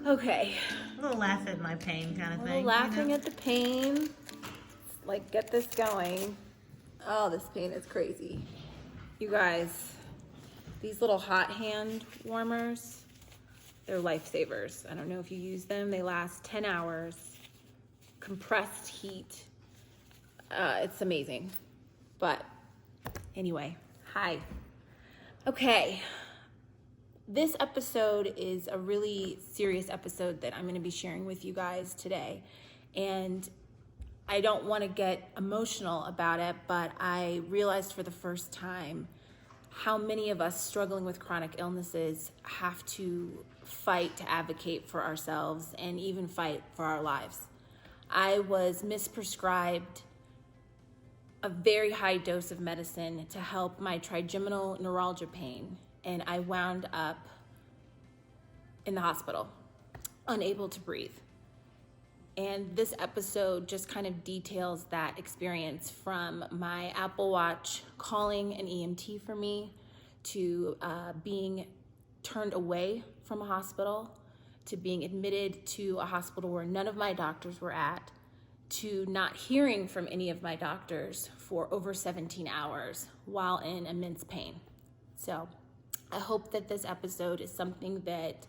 Okay. A little laugh at my pain kind of A thing. little laughing at the pain. Like, get this going. Oh, this pain is crazy. You guys, these little hot hand warmers, they're lifesavers. I don't know if you use them. They last 10 hours. Compressed heat. It's amazing. But anyway, hi. Okay. This episode is a really serious episode that I'm going to be sharing with you guys today. And I don't want to get emotional about it, but I realized for the first time how many of us struggling with chronic illnesses have to fight to advocate for ourselves and even fight for our lives. I was misprescribed a very high dose of medicine to help my trigeminal neuralgia pain, and I wound up in the hospital, unable to breathe. And this episode just kind of details that experience, from my Apple Watch calling an EMT for me, to being turned away from a hospital, to being admitted to a hospital where none of my doctors were at, to not hearing from any of my doctors for over 17 hours while in immense pain. So I hope that this episode is something that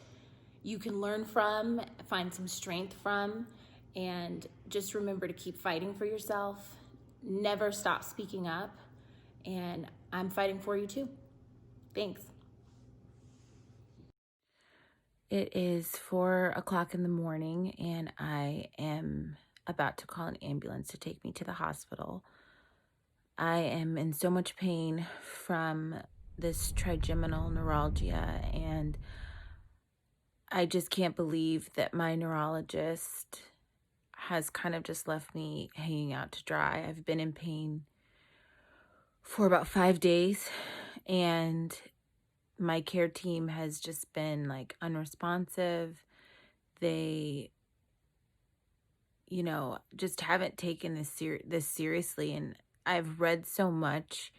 you can learn from, find some strength from, and just remember to keep fighting for yourself. Never stop speaking up, and I'm fighting for you too. Thanks. It is 4:00 in the morning, and I am about to call an ambulance to take me to the hospital. I am in so much pain from this trigeminal neuralgia, and I just can't believe that my neurologist has kind of just left me hanging out to dry. I've been in pain for about 5 days, and my care team has just been like unresponsive. They, just haven't taken this seriously. And I've read so much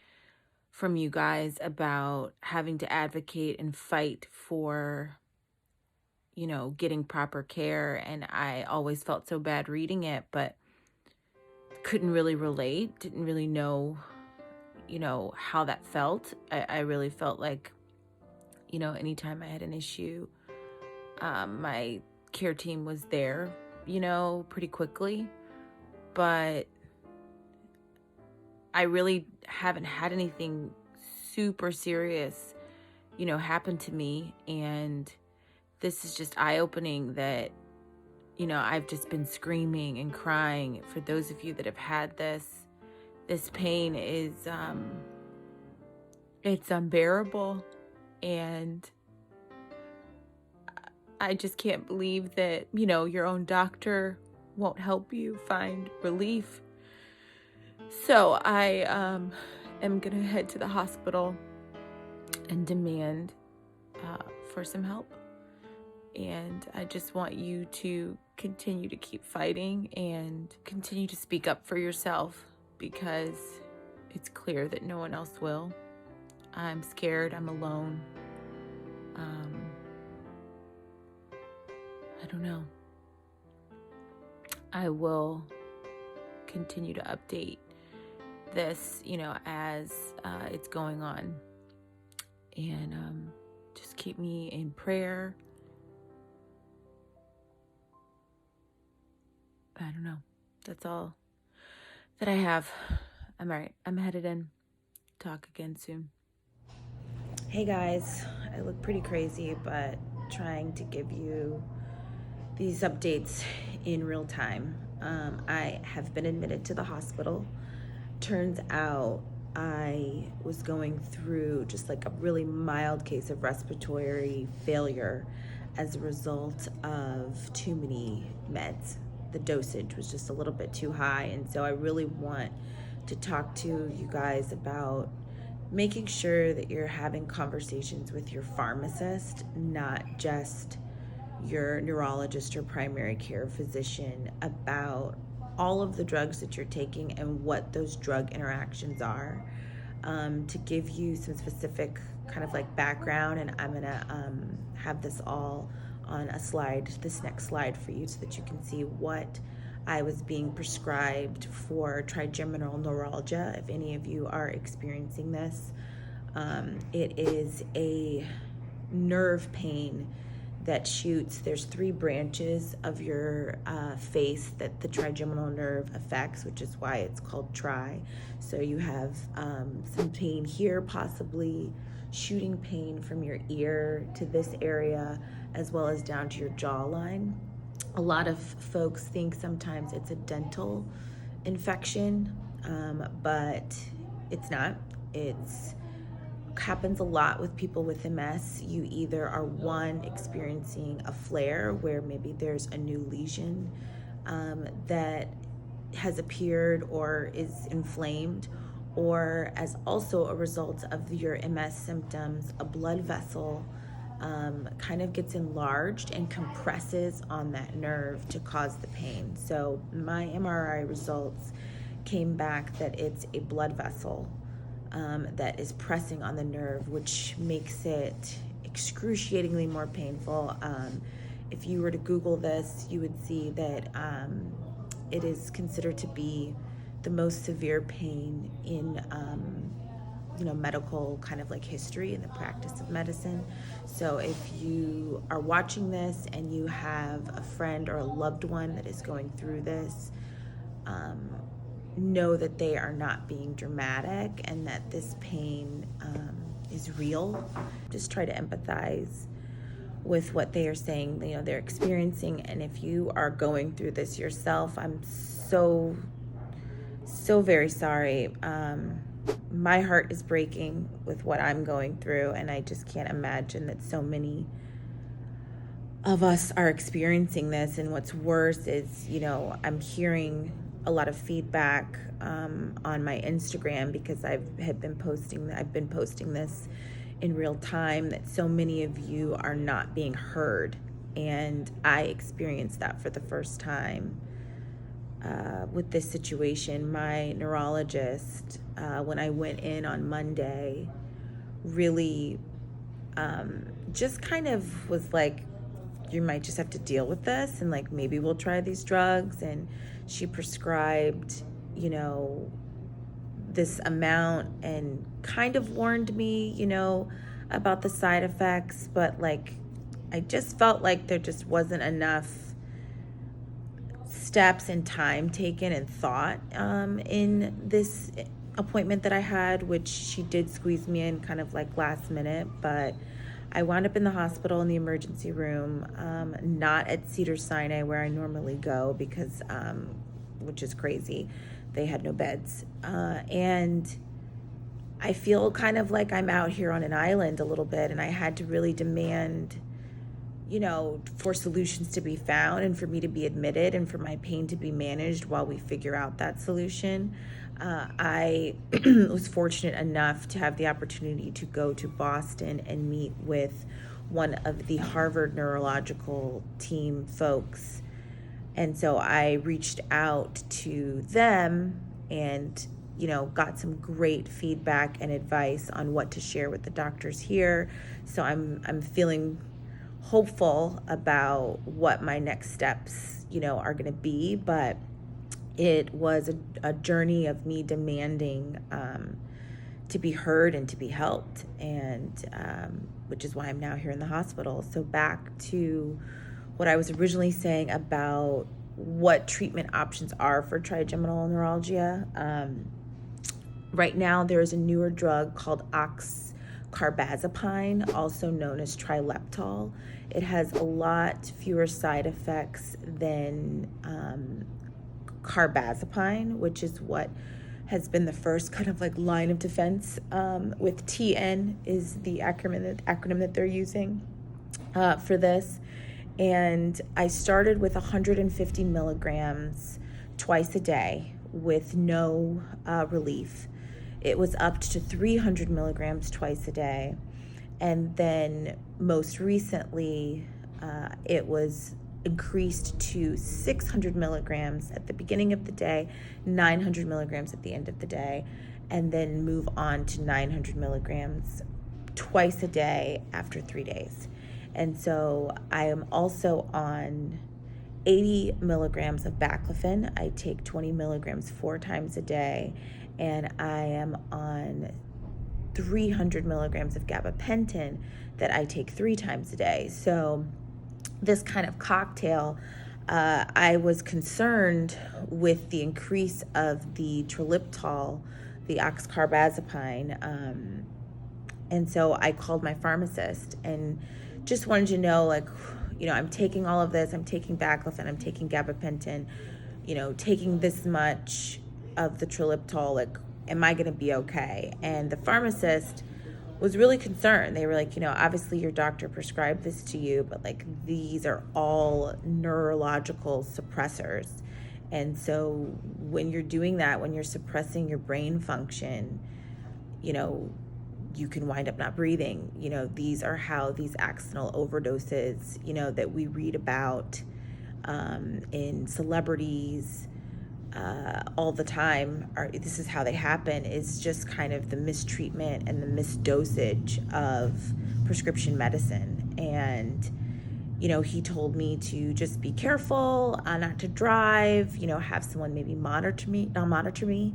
from you guys about having to advocate and fight for getting proper care. And I always felt so bad reading it, but couldn't really relate, didn't really know, how that felt. I really felt like, anytime I had an issue, my care team was there, pretty quickly. But I really haven't had anything super serious, happen to me. And this is just eye-opening that, I've just been screaming and crying. For those of you that have had this pain is, it's unbearable. And I just can't believe that, your own doctor won't help you find relief. So I am going to head to the hospital and demand for some help. And I just want you to continue to keep fighting and continue to speak up for yourself, because it's clear that no one else will. I'm scared. I'm alone. I don't know. I will continue to update this, as it's going on. And just keep me in prayer. I don't know. That's all that I have. I'm all right. I'm headed in. Talk again soon. Hey guys, I look pretty crazy, but trying to give you these updates in real time. I have been admitted to the hospital. Turns out I was going through just like a really mild case of respiratory failure as a result of too many meds. The dosage was just a little bit too high. And so I really want to talk to you guys about making sure that you're having conversations with your pharmacist, not just your neurologist or primary care physician, about all of the drugs that you're taking and what those drug interactions are. To give you some specific kind of like background, and I'm gonna have this all on a slide, this next slide for you, so that you can see what I was being prescribed for trigeminal neuralgia. If any of you are experiencing this, it is a nerve pain that shoots. There's 3 branches of your face that the trigeminal nerve affects, which is why it's called tri. So you have some pain here, possibly shooting pain from your ear to this area, as well as down to your jawline. A lot of folks think sometimes it's a dental infection, but it's not. It's happens a lot with people with MS. You either are experiencing a flare where maybe there's a new lesion that has appeared or is inflamed, or as also a result of your MS symptoms, a blood vessel kind of gets enlarged and compresses on that nerve to cause the pain. So my MRI results came back that it's a blood vessel that is pressing on the nerve, which makes it excruciatingly more painful. If you were to Google this, you would see that it is considered to be the most severe pain in medical kind of like history in the practice of medicine. So if you are watching this and you have a friend or a loved one that is going through this, know that they are not being dramatic and that this pain is real. Just try to empathize with what they are saying, they're experiencing. And if you are going through this yourself, I'm so very sorry. My heart is breaking with what I'm going through, and I just can't imagine that so many of us are experiencing this. And what's worse is, I'm hearing a lot of feedback on my Instagram, because I've been posting this in real time, that so many of you are not being heard. And I experienced that for the first time with this situation. My neurologist, when I went in on Monday, really just kind of was like, you might just have to deal with this, and like maybe we'll try these drugs. And she prescribed this amount and kind of warned me about the side effects, but like I just felt like there just wasn't enough steps and time taken and thought in this appointment that I had, which she did squeeze me in kind of like last minute. But I wound up in the hospital in the emergency room, not at Cedars-Sinai where I normally go, because which is crazy. They had no beds. And I feel kind of like I'm out here on an island a little bit, and I had to really demand, for solutions to be found and for me to be admitted and for my pain to be managed while we figure out that solution. I was fortunate enough to have the opportunity to go to Boston and meet with one of the Harvard neurological team folks. And so I reached out to them and, got some great feedback and advice on what to share with the doctors here. So I'm feeling hopeful about what my next steps, are going to be. But it was a journey of me demanding to be heard and to be helped, and which is why I'm now here in the hospital. So back to what I was originally saying about what treatment options are for trigeminal neuralgia. Right now, there is a newer drug called carbazepine, also known as Trileptal. It has a lot fewer side effects than carbazepine, which is what has been the first kind of like line of defense. With TN is the acronym that they're using for this. And I started with 150 milligrams twice a day with no relief. It was up to 300 milligrams twice a day. And then most recently, it was increased to 600 milligrams at the beginning of the day, 900 milligrams at the end of the day, and then move on to 900 milligrams twice a day after 3 days. And so I am also on 80 milligrams of baclofen. I take 20 milligrams 4 times a day, and I am on 300 milligrams of gabapentin that I take 3 times a day. So this kind of cocktail, I was concerned with the increase of the triliptol, the oxcarbazepine, and so I called my pharmacist and just wanted to know, like, I'm taking all of this, I'm taking baclofen, I'm taking gabapentin, taking this much of the triliptol, like, am I going to be okay? And the pharmacist was really concerned. They were like, obviously your doctor prescribed this to you, but like these are all neurological suppressors. And so when you're doing that, when you're suppressing your brain function, you can wind up not breathing. These are how these accidental overdoses, that we read about in celebrities all the time. This is how they happen, is just kind of the mistreatment and the misdosage of prescription medicine. And, he told me to just be careful, not to drive, have someone maybe monitor me.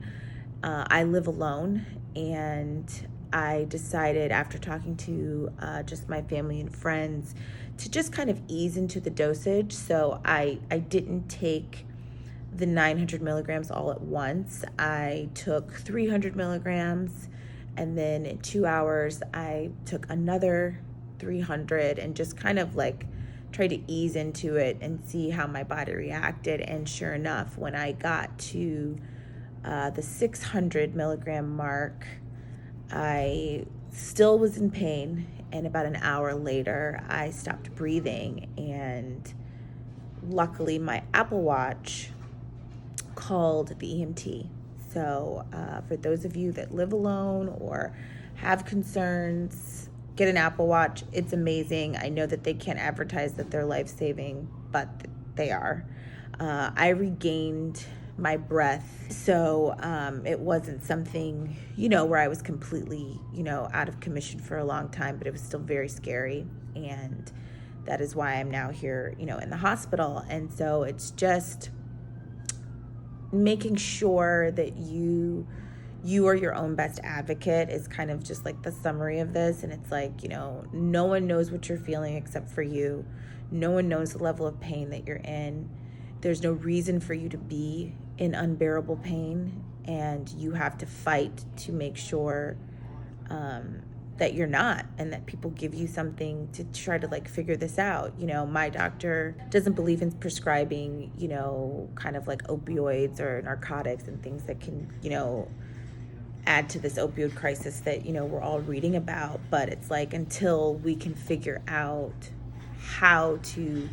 I live alone, and I decided after talking to just my family and friends to just kind of ease into the dosage. So I didn't take the 900 milligrams all at once. I took 300 milligrams, and then in 2 hours I took another 300 and just kind of like tried to ease into it and see how my body reacted. And sure enough, when I got to the 600 milligram mark, I still was in pain, and about an hour later I stopped breathing. And luckily my Apple Watch called the EMT. So for those of you that live alone or have concerns, get an Apple Watch. It's amazing. I know that they can't advertise that they're life-saving, but they are. I regained my breath, so it wasn't something, where I was completely, out of commission for a long time, but it was still very scary. And that is why I'm now here, in the hospital. And so it's just making sure that you are your own best advocate is kind of just like the summary of this. And it's like, no one knows what you're feeling except for you. No one knows the level of pain that you're in. There's no reason for you to be in unbearable pain, and you have to fight to make sure that you're not, and that people give you something to try to like figure this out. My doctor doesn't believe in prescribing, kind of like opioids or narcotics and things that can, add to this opioid crisis that, we're all reading about. But it's like, until we can figure out how to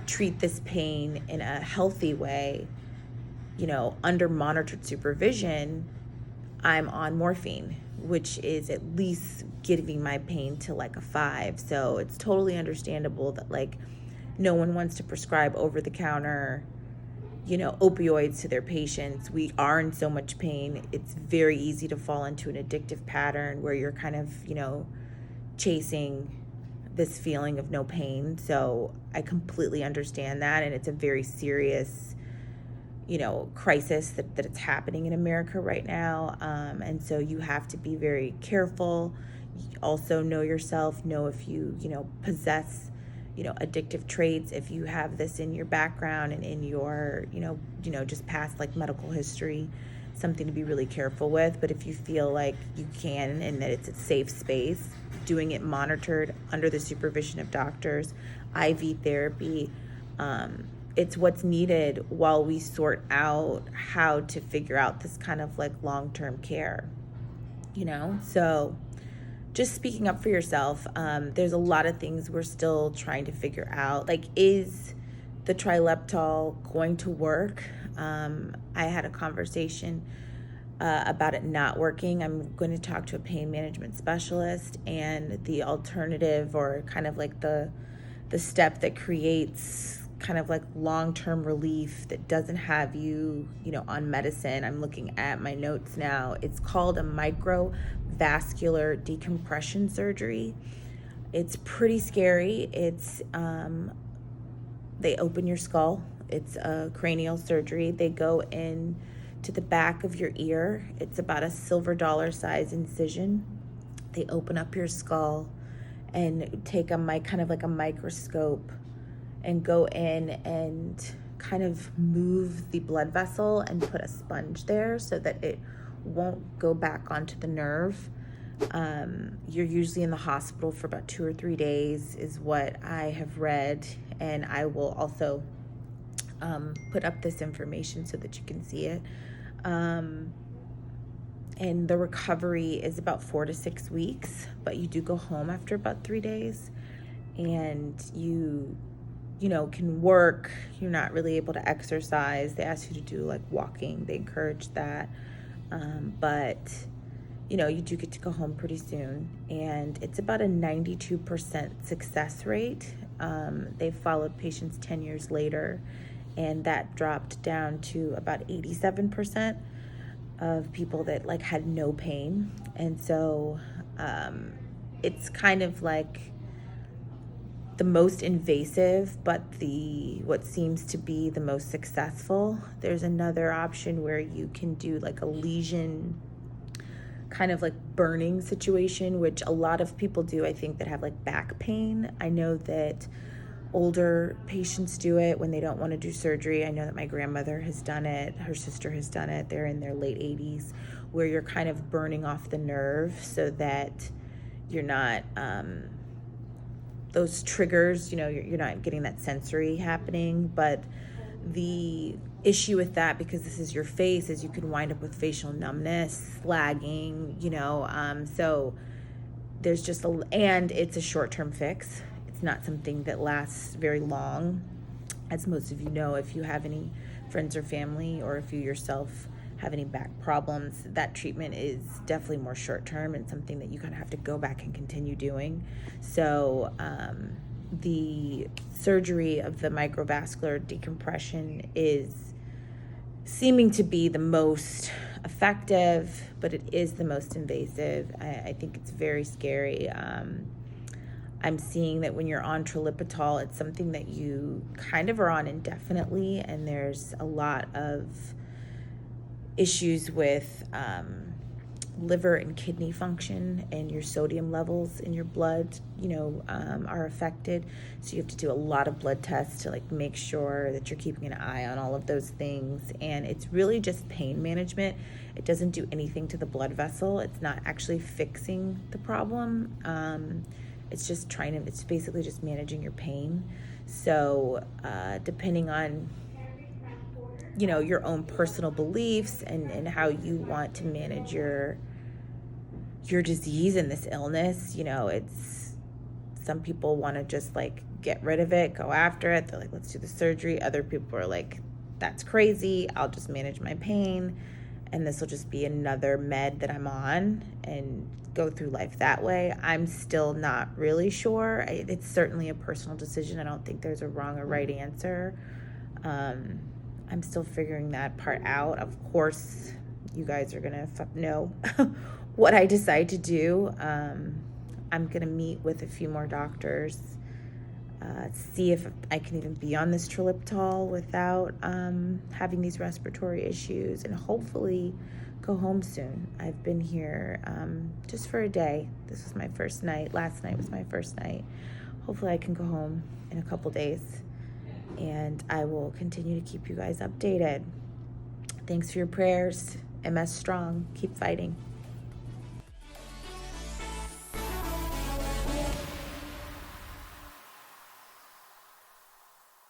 treat this pain in a healthy way, under monitored supervision, I'm on morphine, which is at least giving my pain to like a 5. So it's totally understandable that like no one wants to prescribe over the counter, opioids to their patients. We are in so much pain. It's very easy to fall into an addictive pattern where you're kind of, chasing this feeling of no pain. So I completely understand that. And it's a very serious, crisis that it's happening in America right now. And so you have to be very careful. Also know yourself, know if you, possess, addictive traits, if you have this in your background and in your, just past like medical history, something to be really careful with. But if you feel like you can and that it's a safe space, doing it monitored under the supervision of doctors, IV therapy, it's what's needed while we sort out how to figure out this kind of like long-term care, So just speaking up for yourself, there's a lot of things we're still trying to figure out. Like, is the trileptal going to work? I had a conversation about it not working. I'm going to talk to a pain management specialist, and the alternative, or kind of like the step that creates kind of like long-term relief that doesn't have you, on medicine. I'm looking at my notes now. It's called a microvascular decompression surgery. It's pretty scary. It's they open your skull. It's a cranial surgery. They go in to the back of your ear. It's about a silver dollar size incision. They open up your skull and take a kind of like a microscope and go in and kind of move the blood vessel and put a sponge there so that it won't go back onto the nerve. You're usually in the hospital for about 2 or 3 days is what I have read, and I will also put up this information so that you can see it. And the recovery is about 4 to 6 weeks, but you do go home after about 3 days, and you can work. You're not really able to exercise. They ask you to do like walking. They encourage that. But you do get to go home pretty soon, and it's about a 92% success rate. They've followed patients 10 years later, and that dropped down to about 87% of people that like had no pain. And so it's kind of like the most invasive, but what seems to be the most successful. There's another option where you can do like a lesion kind of like burning situation, which a lot of people do, I think, that have like back pain. I know that older patients do it when they don't want to do surgery. I know that my grandmother has done it. Her sister has done it. They're in their late 80s, where you're kind of burning off the nerve so that you're not, those triggers, you're not getting that sensory happening. But the issue with that, because this is your face, is you can wind up with facial numbness, flagging, so there's just and it's a short-term fix. It's not something that lasts very long. As most of you know, if you have any friends or family, or if you yourself have any back problems, that treatment is definitely more short-term and something that you kind of have to go back and continue doing. So the surgery of the microvascular decompression is seeming to be the most effective, but it is the most invasive. I think it's very scary. I'm seeing that when you're on trilipital, it's something that you kind of are on indefinitely, and there's a lot of issues with liver and kidney function, and your sodium levels in your blood, are affected. So you have to do a lot of blood tests to like make sure that you're keeping an eye on all of those things. And it's really just pain management. It doesn't do anything to the blood vessel. It's not actually fixing the problem. It's basically just managing your pain. So depending on your own personal beliefs and how you want to manage your disease and this illness, it's, some people want to just like get rid of it, go after it. They're like, let's do the surgery. Other people are like, that's crazy. I'll just manage my pain, and this will just be another med that I'm on and go through life that way. I'm still not really sure. It's certainly a personal decision. I don't think there's a wrong or right answer. I'm still figuring that part out. Of course, you guys are gonna know what I decide to do. I'm gonna meet with a few more doctors, see if I can even be on this trilipital without having these respiratory issues, and hopefully go home soon. I've been here just for a day. This was my first night. Last night was my first night. Hopefully I can go home in a couple days, and I will continue to keep you guys updated. Thanks for your prayers. MS strong. Keep fighting.